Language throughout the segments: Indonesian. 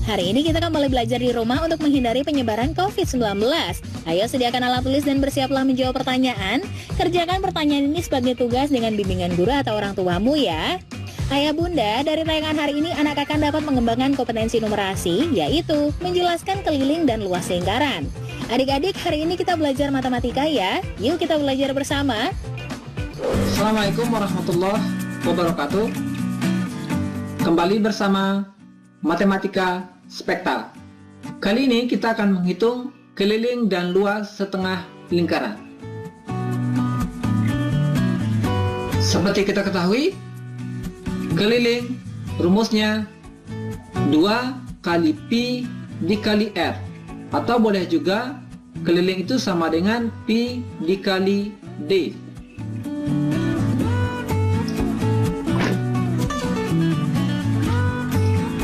Hari ini kita kembali belajar di rumah untuk menghindari penyebaran COVID-19. Ayo sediakan alat tulis dan bersiaplah menjawab pertanyaan. Kerjakan pertanyaan ini sebagai tugas dengan bimbingan guru atau orang tuamu ya. Ayah bunda, dari tayangan hari ini anak akan dapat mengembangkan kompetensi numerasi, yaitu menjelaskan keliling dan luas lingkaran. Adik-adik, hari ini kita belajar matematika ya. Yuk kita belajar bersama. Assalamualaikum warahmatullahi wabarakatuh. Kembali bersama Matematika Spekta. Kali ini kita akan menghitung keliling dan luas setengah lingkaran. Seperti kita ketahui, keliling rumusnya 2 kali Pi dikali R, atau boleh juga keliling itu sama dengan Pi dikali D.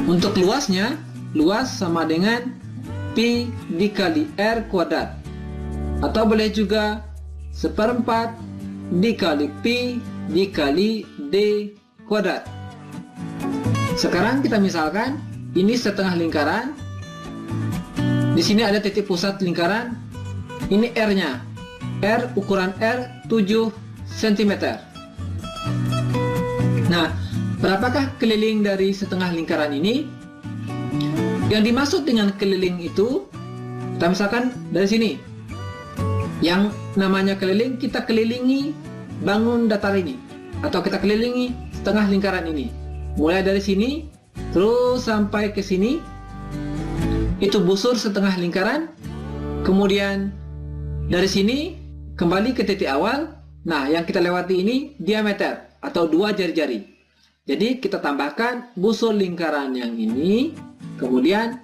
Untuk luasnya, luas sama dengan Pi dikali R kuadrat, atau boleh juga 1/4 dikali Pi dikali D kuadrat. Sekarang kita misalkan ini setengah lingkaran. Di sini ada titik pusat lingkaran. Ini R-nya. R, ukuran R 7 cm. Nah, berapakah keliling dari setengah lingkaran ini? Yang dimaksud dengan keliling itu, kita misalkan dari sini. Yang namanya keliling, kita kelilingi bangun datar ini, atau kita kelilingi setengah lingkaran ini. Mulai dari sini, terus sampai ke sini, itu busur setengah lingkaran. Kemudian dari sini, kembali ke titik awal. Nah, yang kita lewati ini diameter, atau 2 jari-jari. Jadi kita tambahkan busur lingkaran yang ini, kemudian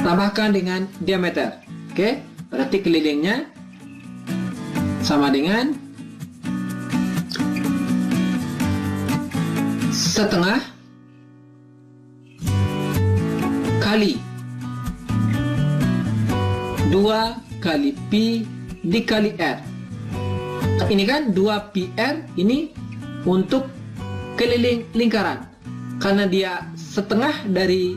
tambahkan dengan diameter. Oke, berarti kelilingnya sama dengan setengah kali 2 kali Pi dikali R. Ini kan 2 Pi R, ini untuk keliling lingkaran. Karena dia setengah dari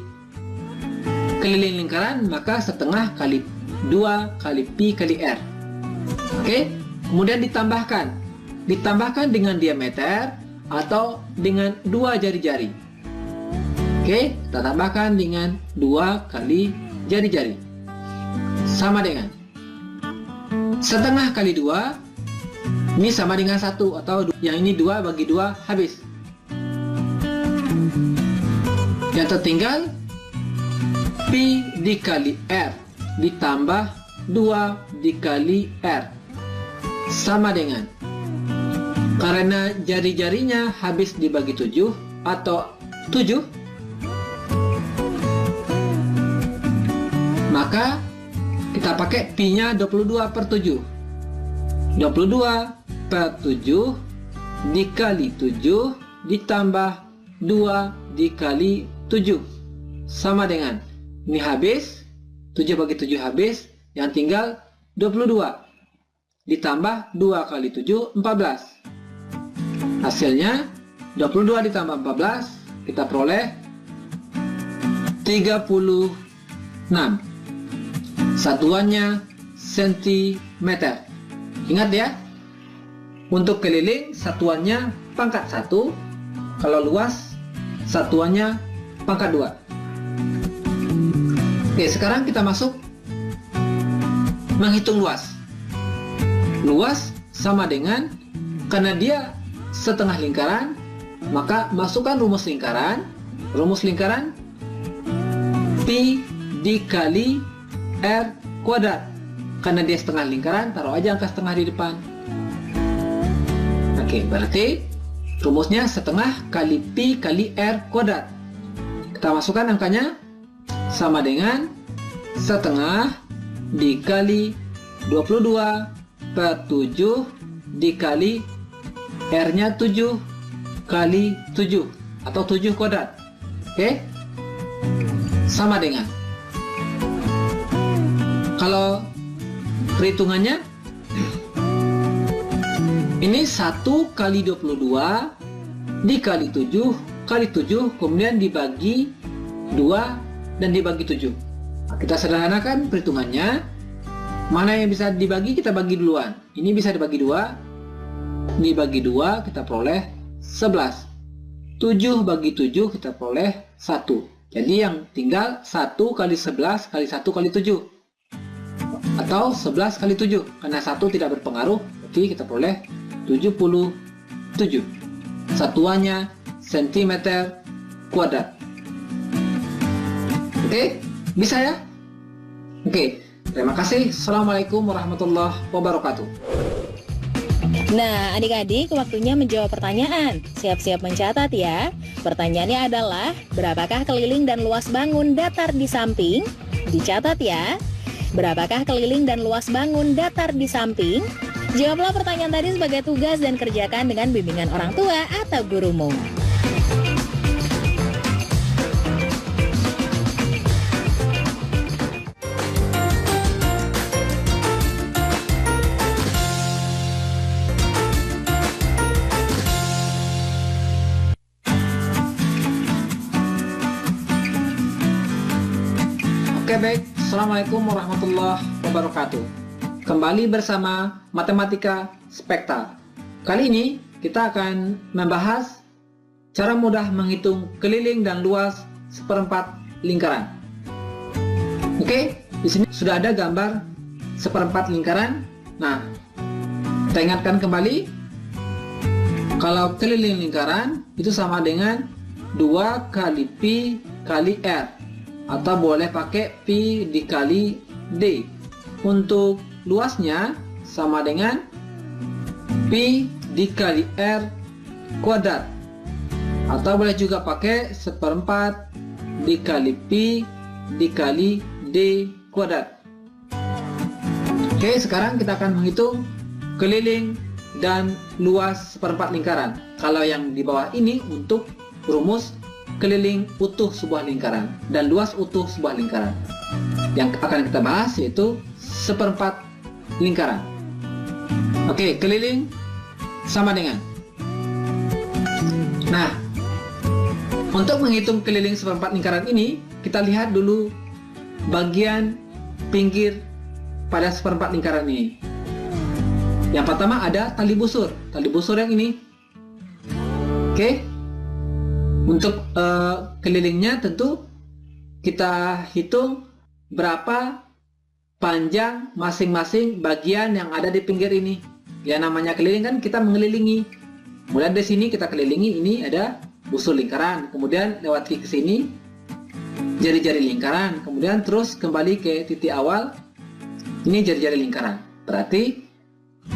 keliling lingkaran, maka setengah kali 2 kali Pi kali R. Oke, kemudian ditambahkan dengan diameter atau dengan 2 jari-jari. Oke, kita tambahkan dengan 2 kali jari-jari, sama dengan setengah kali 2. Ini sama dengan 1, atau yang ini 2 bagi 2 habis. Yang tertinggal Pi dikali R ditambah 2 dikali R, sama dengan, karena jari-jarinya habis dibagi 7 atau 7, maka kita pakai Pi-nya 22/7. 22/7 dikali 7 ditambah 2 dikali 7, sama dengan, ini habis, 7 bagi 7 habis, yang tinggal 22 ditambah 2 kali 7, 14. Hasilnya 22 ditambah 14, kita peroleh 36. Satuannya sentimeter. Ingat ya, untuk keliling satuannya pangkat 1, kalau luas satuannya pangkat 2. Oke, sekarang kita masuk menghitung luas. Luas sama dengan, karena dia setengah lingkaran, maka masukkan rumus lingkaran. Rumus lingkaran Pi dikali R kuadrat. Karena dia setengah lingkaran, taruh aja angka setengah di depan. Oke, berarti rumusnya setengah kali Pi kali R kuadrat. Kita masukkan angkanya, sama dengan setengah dikali 22/7 dikali R-nya 7 kali 7, atau 7 kuadrat. Oke, sama dengan, kalau perhitungannya ini 1 kali 22 dikali 7 kali 7, kemudian dibagi 2 dan dibagi 7. Nah, kita sederhanakan perhitungannya. Mana yang bisa dibagi, kita bagi duluan. Ini bisa dibagi 2. Dibagi 2 kita peroleh 11. 7 bagi 7 kita peroleh 1. Jadi yang tinggal 1 kali 11 kali 1 kali 7. Atau 11 kali 7. Karena 1 tidak berpengaruh, berarti kita peroleh 77. Satuannya sentimeter kuadrat. Oke, bisa ya? Oke, terima kasih. Assalamualaikum warahmatullahi wabarakatuh. Nah, adik-adik, waktunya menjawab pertanyaan. Siap-siap mencatat ya. Pertanyaannya adalah, berapakah keliling dan luas bangun datar di samping? Dicatat ya. Berapakah keliling dan luas bangun datar di samping? Jawablah pertanyaan tadi sebagai tugas dan kerjakan dengan bimbingan orang tua atau gurumu. Oke baik, Assalamualaikum warahmatullahi wabarakatuh. Kembali bersama Matematika Spekta. Kali ini kita akan membahas cara mudah menghitung keliling dan luas seperempat lingkaran. Oke, di sini sudah ada gambar seperempat lingkaran. Nah, kita ingatkan kembali, kalau keliling lingkaran itu sama dengan 2 kali pi kali r. Atau boleh pakai pi dikali d. Untuk luasnya sama dengan pi dikali r kuadrat. Atau boleh juga pakai seperempat dikali pi dikali d kuadrat. Oke, sekarang kita akan menghitung keliling dan luas seperempat lingkaran. Kalau yang di bawah ini untuk rumus keliling utuh sebuah lingkaran dan luas utuh sebuah lingkaran. Yang akan kita bahas yaitu seperempat lingkaran. Oke, keliling sama dengan. Nah, untuk menghitung keliling seperempat lingkaran ini, kita lihat dulu bagian pinggir pada seperempat lingkaran ini. Yang pertama ada tali busur. Tali busur yang ini. Oke. Untuk kelilingnya tentu kita hitung berapa panjang masing-masing bagian yang ada di pinggir ini. Ya, namanya keliling kan kita mengelilingi. Mulai dari sini kita kelilingi, ini ada busur lingkaran. Kemudian lewati ke sini jari-jari lingkaran. Kemudian terus kembali ke titik awal. Ini jari-jari lingkaran. Berarti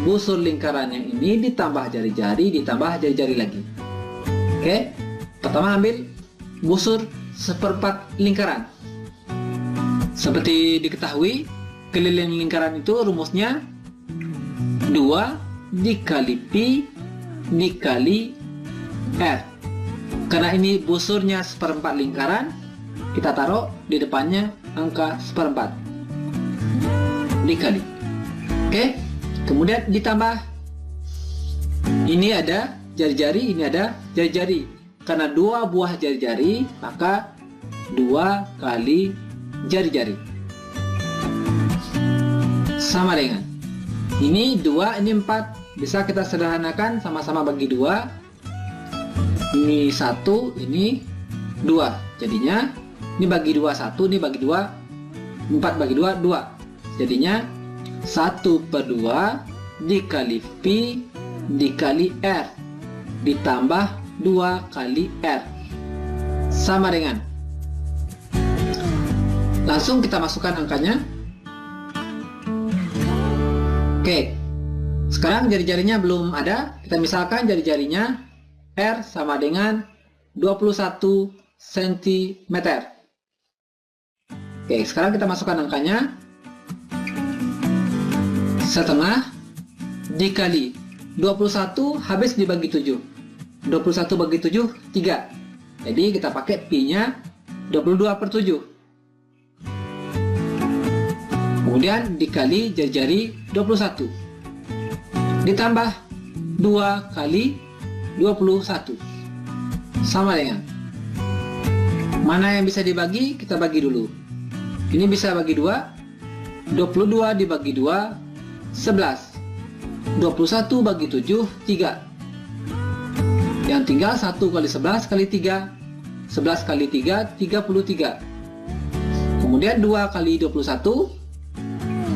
busur lingkaran yang ini ditambah jari-jari ditambah jari-jari lagi. Oke. Pertama ambil busur seperempat lingkaran. Seperti diketahui, keliling lingkaran itu rumusnya 2 dikali pi dikali r. Karena ini busurnya seperempat lingkaran, kita taruh di depannya angka seperempat dikali. Oke, kemudian ditambah. Ini ada jari-jari, ini ada jari-jari. Karena 2 buah jari-jari, maka 2 kali jari-jari. Sama dengan. Ini 2, ini 4. Bisa kita sederhanakan, sama-sama bagi 2. Ini 1, ini 2. Jadinya, ini bagi 2, 1, ini bagi 2. 4 bagi 2, 2. Jadinya, 1/2 dikali pi dikali r. Ditambah 2 kali r sama dengan, langsung kita masukkan angkanya. Oke, sekarang jari-jarinya belum ada. Kita misalkan jari-jarinya r sama dengan 21 cm. Oke, sekarang kita masukkan angkanya. Setengah dikali 21 habis dibagi 7. 21 bagi 7, 3. Jadi kita pakai pi-nya 22/7. Kemudian dikali jari-jari 21. Ditambah 2 kali 21. Sama dengan Mana yang bisa dibagi, kita bagi dulu. Ini bisa bagi 2. 22 dibagi 2, 11. 21 bagi 7, 3. Yang tinggal 1 kali 11 kali 3. 11 kali 3, 33. Kemudian 2 kali 21,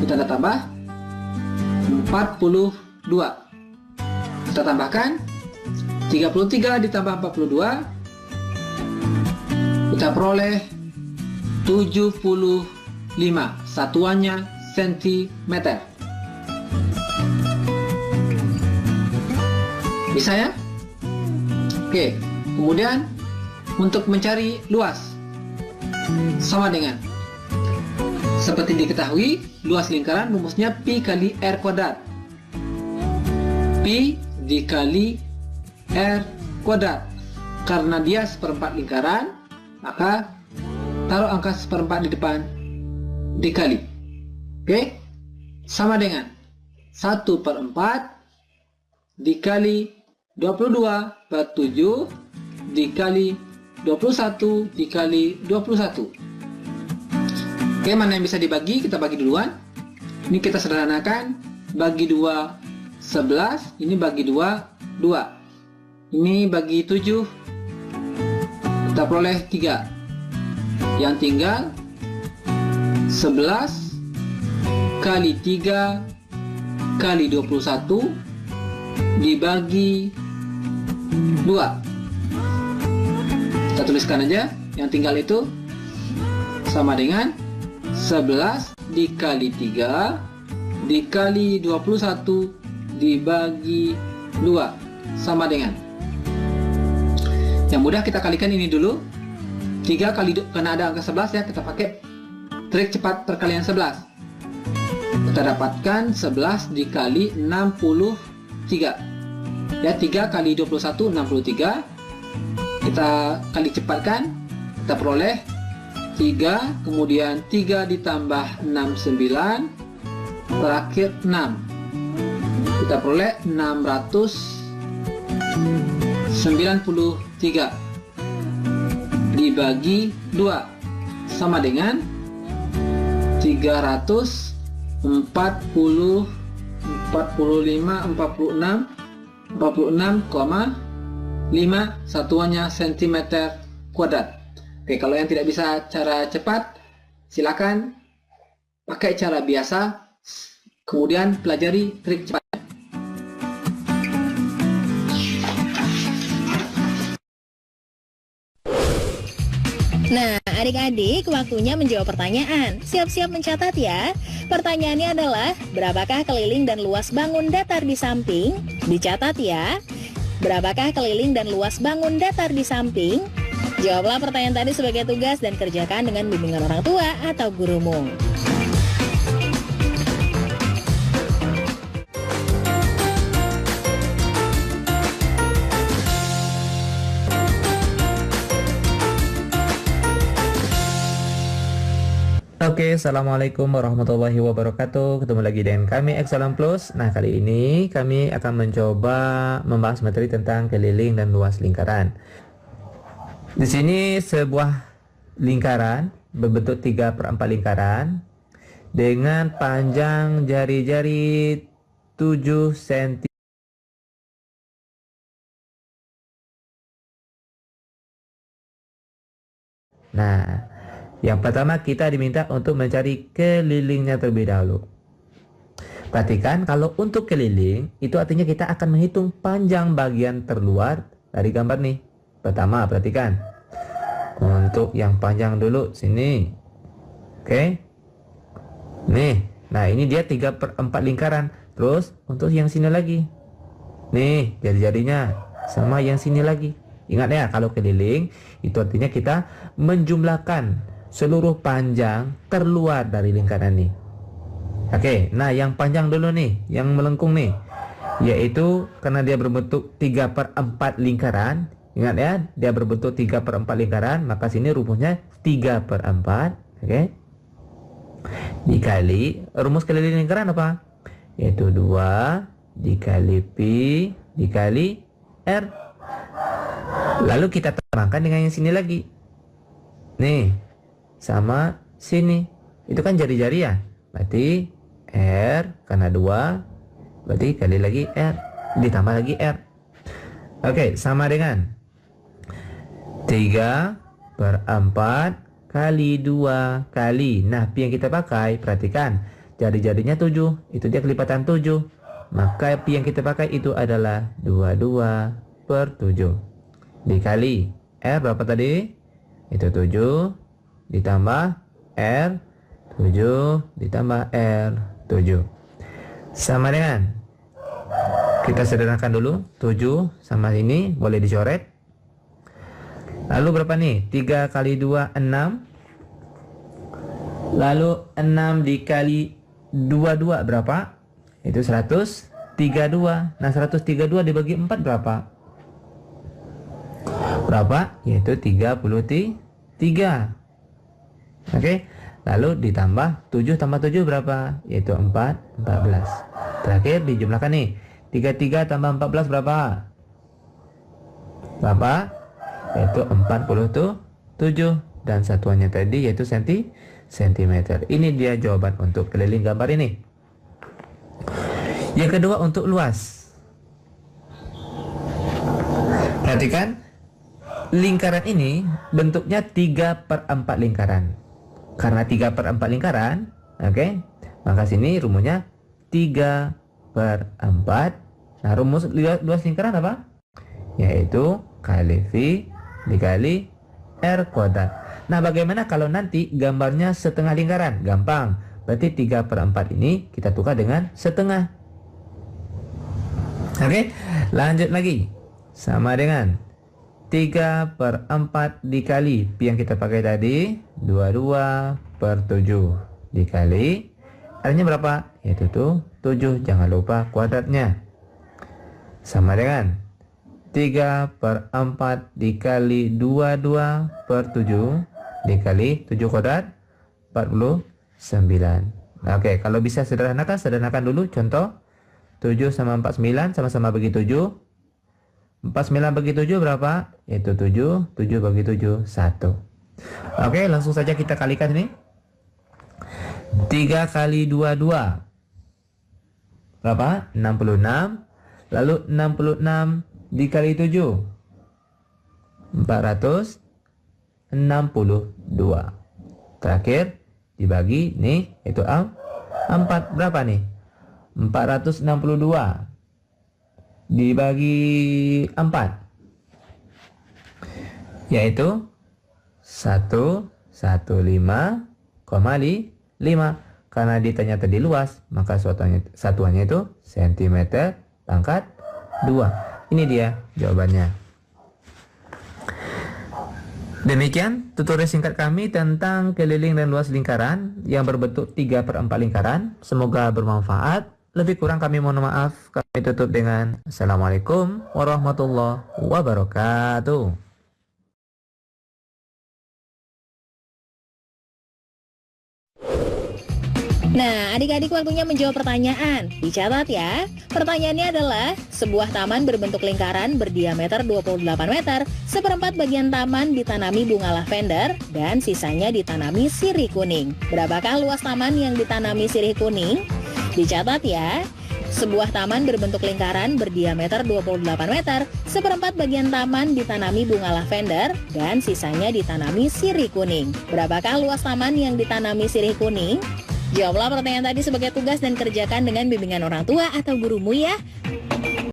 kita tambah 42. Kita tambahkan 33 ditambah 42, kita peroleh 75. Satuannya sentimeter. Bisa ya? Oke, kemudian untuk mencari luas sama dengan seperti diketahui, luas lingkaran rumusnya pi kali r kuadrat. Pi dikali r kuadrat. Karena dia seperempat lingkaran, maka taruh angka seperempat di depan, dikali. Oke, sama dengan 1/4 dikali 22 per 7 dikali 21 dikali 21. Oke, mana yang bisa dibagi, kita bagi duluan. Ini kita sederhanakan, bagi 2 11, ini bagi 2 2. Ini bagi 7, kita peroleh 3. Yang tinggal 11 kali 3 kali 21 dibagi 2. Kita tuliskan aja, yang tinggal itu sama dengan 11 dikali 3 dikali 21 dibagi 2 sama dengan, yang mudah kita kalikan ini dulu. 3 kali, karena ada angka 11 ya, kita pakai trik cepat perkalian 11. Kita dapatkan 11 dikali 63 ya, 3 kali 21 63. Kita kali cepatkan, kita peroleh 3, kemudian 3 ditambah 6 9, terakhir 6. Kita peroleh 693 dibagi 2 sama dengan 340 45 46 46,5, satuannya sentimeter kuadrat. Oke, kalau yang tidak bisa cara cepat, silakan pakai cara biasa, kemudian pelajari trik cepat. Nah, adik-adik, waktunya menjawab pertanyaan. Siap-siap mencatat ya. Pertanyaannya adalah, berapakah keliling dan luas bangun datar di samping? Dicatat ya. Berapakah keliling dan luas bangun datar di samping? Jawablah pertanyaan tadi sebagai tugas dan kerjakan dengan bimbingan orang tua atau gurumu. Oke, Assalamualaikum warahmatullahi wabarakatuh. Ketemu lagi dengan kami Excellent Plus. Nah, kali ini kami akan mencoba membahas materi tentang keliling dan luas lingkaran. Di sini sebuah lingkaran berbentuk 3/4 lingkaran dengan panjang jari-jari 7 cm. Nah, yang pertama kita diminta untuk mencari kelilingnya terlebih dahulu. Perhatikan, kalau untuk keliling itu artinya kita akan menghitung panjang bagian terluar dari gambar nih. Pertama, perhatikan. Untuk yang panjang dulu sini. Oke. Nih, nah ini dia 3/4 lingkaran. Terus untuk yang sini lagi. Nih, jari-jarinya sama yang sini lagi. Ingat ya, kalau keliling itu artinya kita menjumlahkan seluruh panjang terluar dari lingkaran ini. Oke, nah yang panjang dulu nih, yang melengkung nih, yaitu karena dia berbentuk 3/4 lingkaran. Ingat ya, dia berbentuk 3/4 lingkaran, maka sini rumusnya 3/4. Oke, dikali rumus keliling lingkaran apa? Yaitu 2 dikali pi dikali r. Lalu kita tambahkan dengan yang sini lagi. nih sama sini. Itu kan jari-jari ya. Berarti R karena 2, berarti kali lagi R, ditambah lagi R. Oke, sama dengan 3/4 kali 2 kali. Nah, pi yang kita pakai, perhatikan, jari-jarinya 7, itu dia kelipatan 7. Maka pi yang kita pakai itu adalah 22/7 dikali R berapa tadi? Itu 7 ditambah R, 7 ditambah R, 7. Sama dengan, kita sederhanakan dulu, 7 sama ini boleh dicoret. Lalu berapa nih? 3 kali 2, 6. Lalu 6 dikali 22 berapa? Itu 132. Nah, 132 dibagi 4 berapa? Berapa? Yaitu 33. Oke. Lalu ditambah 7 tambah 7 berapa? Yaitu 14. Terakhir dijumlahkan nih. 33 tambah 14 berapa? Berapa? Yaitu 47, dan satuannya tadi yaitu sentimeter. Ini dia jawaban untuk keliling gambar ini. Yang kedua untuk luas. Perhatikan, lingkaran ini bentuknya 3/4 lingkaran. Karena 3/4 lingkaran, oke, maka sini rumusnya 3/4. Nah, rumus luas lingkaran apa? Yaitu kali V dikali R kuadrat. Nah, bagaimana kalau nanti gambarnya setengah lingkaran? Gampang. Berarti 3/4 ini kita tukar dengan setengah. Oke, lanjut lagi. Sama dengan 3/4 dikali pi yang kita pakai tadi, 22/7 dikali R-nya berapa? Yaitu tuh 7, jangan lupa kuadratnya. Sama dengan 3/4 dikali 22/7 dikali 7 kuadrat, 49. Oke, kalau bisa sederhanakan dulu. Contoh, 7 sama 49 sama-sama bagi 7. 49 bagi 7 berapa? Yaitu 7. 7 bagi 7, 1. Oke, langsung saja kita kalikan ini. 3 kali 22 berapa? 66. Lalu 66 dikali 7, 462. Terakhir dibagi nih, itu 4 berapa nih? 462 dibagi 4 yaitu 115,5. Karena ditanya tadi luas, maka satuannya itu sentimeter pangkat 2. Ini dia jawabannya. Demikian tutorial singkat kami tentang keliling dan luas lingkaran yang berbentuk 3/4 lingkaran. Semoga bermanfaat. Lebih kurang kami mohon maaf. Kami tutup dengan Assalamualaikum warahmatullahi wabarakatuh. Nah, adik-adik waktunya menjawab pertanyaan. Dicatat ya. Pertanyaannya adalah, sebuah taman berbentuk lingkaran berdiameter 28 meter, seperempat bagian taman ditanami bunga lavender, dan sisanya ditanami sirih kuning. Berapakah luas taman yang ditanami sirih kuning? Dicatat ya. Sebuah taman berbentuk lingkaran berdiameter 28 meter, seperempat bagian taman ditanami bunga lavender, dan sisanya ditanami sirih kuning. Berapakah luas taman yang ditanami sirih kuning? Jawablah pertanyaan tadi sebagai tugas dan kerjakan dengan bimbingan orang tua atau gurumu ya.